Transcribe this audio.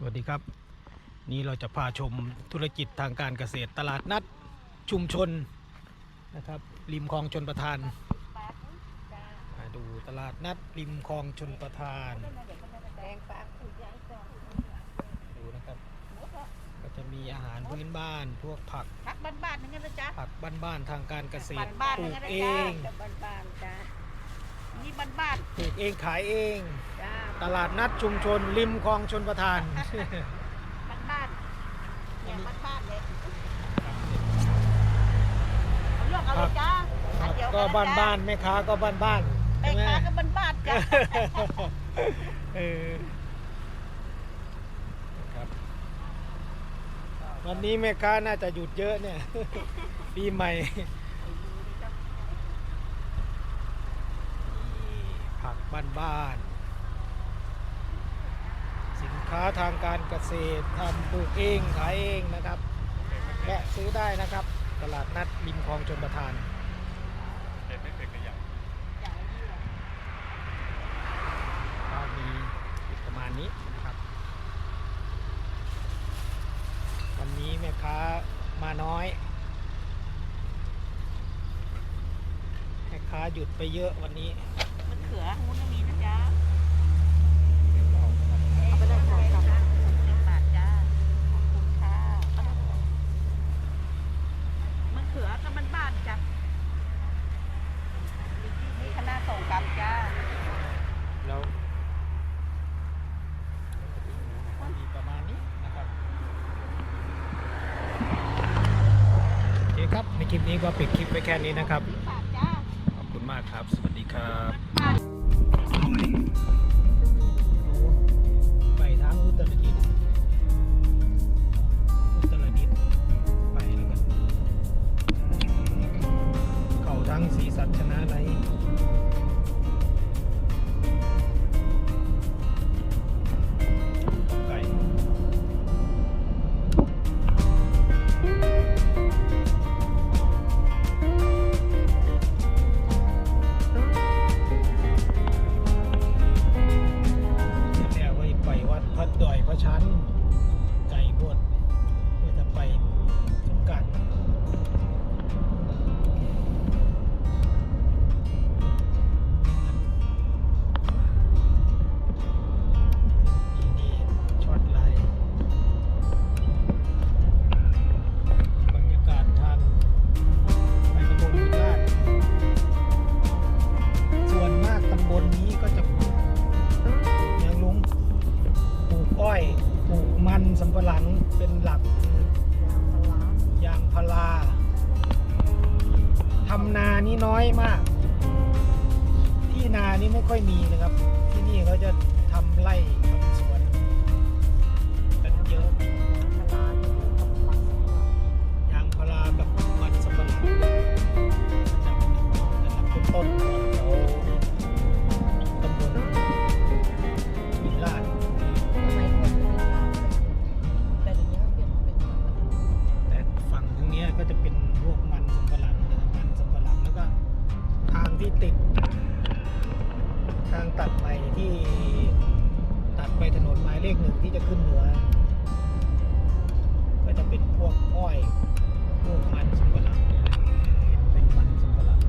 สวัสดีครับนี่เราจะพาชมธุรกิจทางการเกษตรตลาดนัดชุมชนนะครับริมคลองชลประทานมาดูตลาดนัดริมคลองชลประทานดูนะครับก็จะมีอาหารพื้นบ้านพวกผักบ้านๆนั่นนะจ๊ะผักบ้านๆทางการเกษตร บ้าน ปลู ๆ ก นั่น เอ นะจ๊ะ ง บ้านๆจ้ะนี่บ้าน ปลูกเองขายเอง ๆจ้า ตลาดนัดชุมชนริมคลองชลประทาน บ้านๆเนี่ยบ้านๆเลยเอาเรื่องเอาเลยจ้าอันเดียว ก็ กัะ บ้านๆแม่ค้าก็บ้านๆ แม่ ใช่ไหม ค้าก็บ้านๆจ้ะ ครับวันนี้แม่ค้าน่าจะหยุดเยอะเนี่ย ปีใหม่ผักบ้านๆสินค้าทางการเกษตรทำปลูกเองขายเองนะครับแวะซื้อได้นะครับตลาดนัดริมคลองชลประทานก็มีประมาณนี้นะครับวันนี้แม่ค้ามาน้อยแม่ค้าหยุดไปเยอะวันนี้ มะเขือมุ้นก็มีนะจ๊ะ เอาไปเลยค่ะ 10 บาทจ้าขอบคุณค่ะมะเขือก็บ้านๆจ้ะมีคณะส่งกลับจ้า แล้วมีประมาณนี้นะครับโอเคครับในคลิปนี้ก็ปิดคลิปไว้แค่นี้นะครับ 10 บาทจ้า ขอบคุณมากครับ สวัสดีครับ ไปทางอุตรดิตถ์ไปแล้วกันเข้าทางศรีสัชนาลัยไก่แล้วก็ไปวัดพัดดอยพระชันไก่บดเพื่อจะไปสงกรานต์นี่ช็อตไลท์บรรยากาศทางไปตำบลบุญราชส่วนมากตำบลนี้ก็จะปลูกอย่างลุงปลูกอ้อยปลูกมันสำปะหลังเป็นหลักยางพาราทำนานี่น้อยมาก ที่นานี่ไม่ค่อยมีนะครับ ที่นี่เขาจะทำไร่ทำสวนกันเยอะยางพารากับมันสำปะหลังอันดับต้นๆของแถวตำบลวิลล่าชแต่ฝั่งตรงเนี้ยก็จะเป็นพวกมันสำปะหลังนะครับมันสำปะหลังแล้วก็ทางที่ติดทางตัดใหม่ที่ตัดไปถนนหมายเลข 1ที่จะขึ้นเหนือก็จะเป็นพวกอ้อยพวกมันสำปะหลังเป็นมันสำปะหลัง